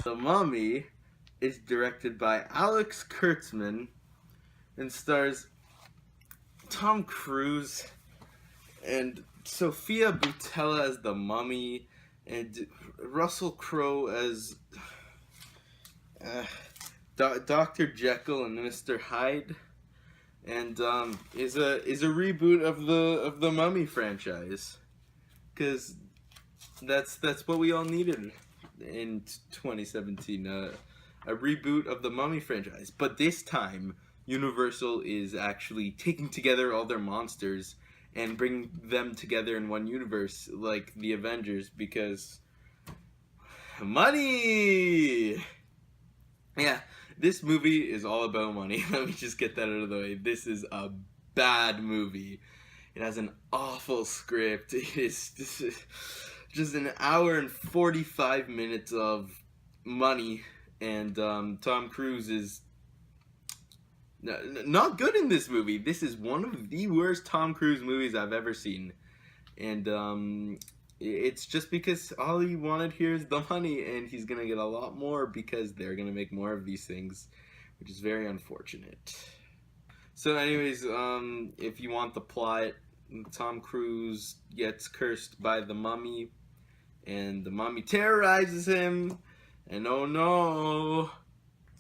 The Mummy is directed by Alex Kurtzman and stars Tom Cruise and Sophia Boutella as the Mummy and Russell Crowe as Dr. Jekyll and Mr. Hyde, and is a reboot of the Mummy franchise, because that's what we all needed in 2017, a reboot of the Mummy franchise. But this time, Universal is actually taking together all their monsters and bring them together in one universe, like the Avengers, because money. Yeah, this movie is all about money. Let me just get that out of the way. This is a bad movie. It has an awful script. This is just an hour and 45 minutes of money, and Tom Cruise is not good in this movie. This is one of the worst Tom Cruise movies I've ever seen, and it's just because all he wanted here is the money, and he's gonna get a lot more because they're gonna make more of these things, which is very unfortunate. So anyways, if you want the plot, Tom Cruise gets cursed by the mummy, and the mummy terrorizes him, and oh no,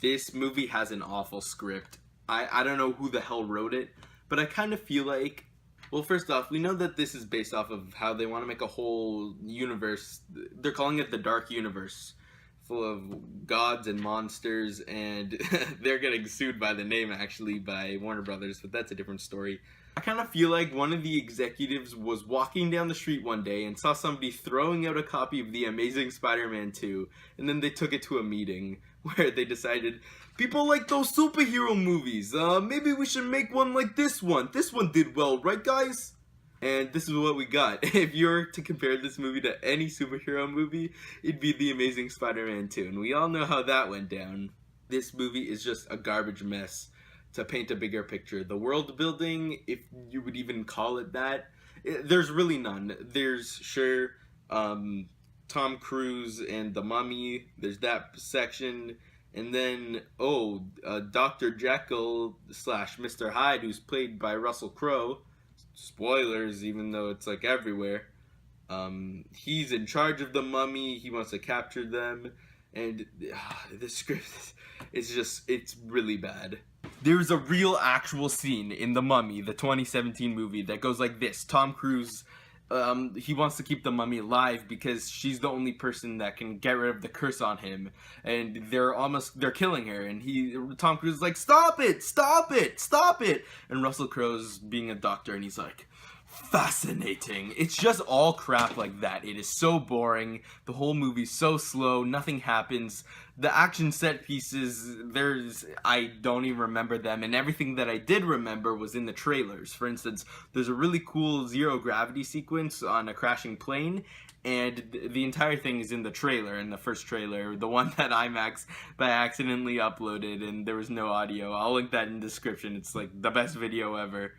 this movie has an awful script. I don't know who the hell wrote it, but I kind of feel like, well, first off, we know that this is based off of how they want to make a whole universe. They're calling it the Dark Universe, full of gods and monsters, and they're getting sued by the name, actually, by Warner Brothers, but that's a different story. I kind of feel like one of the executives was walking down the street one day and saw somebody throwing out a copy of The Amazing Spider-Man 2, and then they took it to a meeting where they decided, people like those superhero movies, maybe we should make one like this one. This one did well, right guys? And this is what we got. If you were to compare this movie to any superhero movie, it'd be The Amazing Spider-Man 2, and we all know how that went down. This movie is just a garbage mess. To paint a bigger picture, the world building, if you would even call it that, there's really none. There's Tom Cruise and the Mummy, there's that section, and then Dr. Jekyll / Mr. Hyde, who's played by Russell Crowe. Spoilers, even though it's like everywhere. He's in charge of the Mummy. He wants to capture them, and the script it's really bad. There's a real actual scene in The Mummy, the 2017 movie, that goes like this. Tom Cruise, he wants to keep the mummy alive because she's the only person that can get rid of the curse on him, and they're killing her, and Tom Cruise is like, stop it, stop it, stop it, and Russell Crowe's being a doctor, and he's like, fascinating. It's just all crap like that. It is so boring. The whole movie's so slow. Nothing happens. The action set pieces, I don't even remember them, and everything that I did remember was in the trailers. For instance, there's a really cool zero gravity sequence on a crashing plane, and the entire thing is in the trailer, in the first trailer, the one that IMAX by accidentally uploaded, and there was no audio. I'll link that in the description. It's like the best video ever.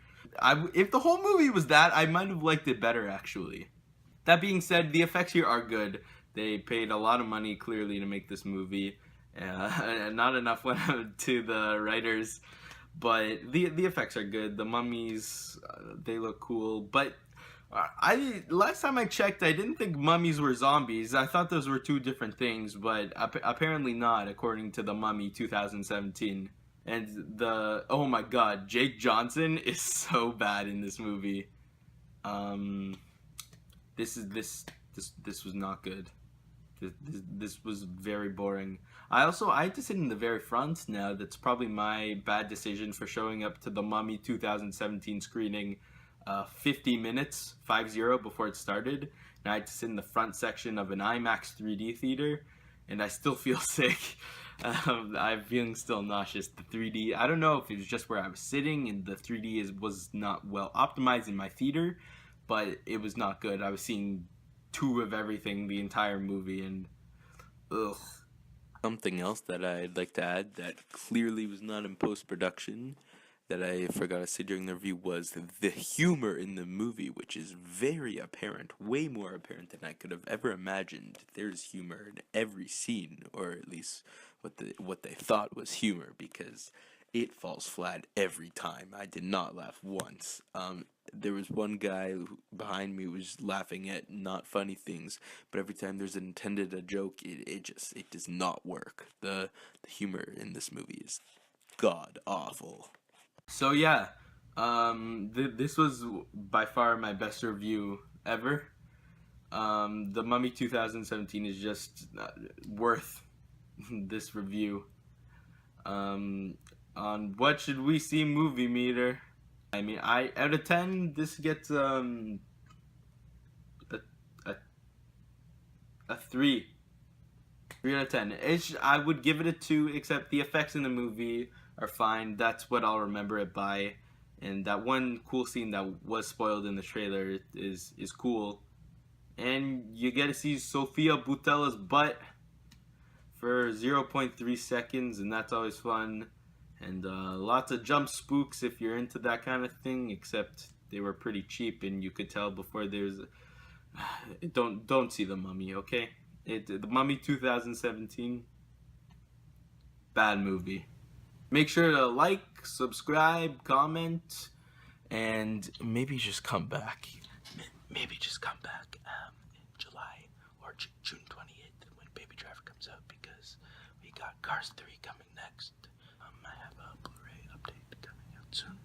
If the whole movie was that, I might have liked it better, actually. That being said, the effects here are good. They paid a lot of money, clearly, to make this movie. Not enough went out to the writers, but the effects are good. The mummies, they look cool. But last time I checked, I didn't think mummies were zombies. I thought those were two different things, but apparently not, according to The Mummy 2017. And oh my god, Jake Johnson is so bad in this movie. This was not good. This was very boring. I had to sit in the very front now. That's probably my bad decision for showing up to the Mummy 2017 screening 50 minutes, 50, before it started. And I had to sit in the front section of an IMAX 3D theater, and I still feel sick. I'm feeling still nauseous. The 3D, I don't know if it was just where I was sitting and the 3D was not well optimized in my theater, but it was not good. I was seeing two of everything the entire movie, and ugh. Something else that I'd like to add that clearly was not in post-production that I forgot to say during the review was the humor in the movie, which is very apparent, way more apparent than I could have ever imagined. There's humor in every scene, or at least what they thought was humor, because it falls flat every time. I did not laugh once. There was one guy behind me who was laughing at not funny things, but every time there's intended a joke, it does not work. The humor in this movie is god awful. So yeah, this was by far my best review ever. The Mummy 2017 is just worth this review. On what should we see movie meter? I mean, I out of 10, this gets a a, a 3. 3 out of 10. I would give it a 2, except the effects in the movie are fine. That's what I'll remember it by. And that one cool scene that was spoiled in the trailer is cool. And you get to see Sofia Boutella's butt for 0.3 seconds, and that's always fun. And lots of jump spooks if you're into that kind of thing, except they were pretty cheap, and you could tell before there's... Don't see The Mummy, okay? The Mummy 2017, bad movie. Make sure to like, subscribe, comment, and maybe just come back. Maybe just come back in July or June 28th when Baby Driver comes out, because we got Cars 3 coming next. I have a Blu-ray update coming out soon.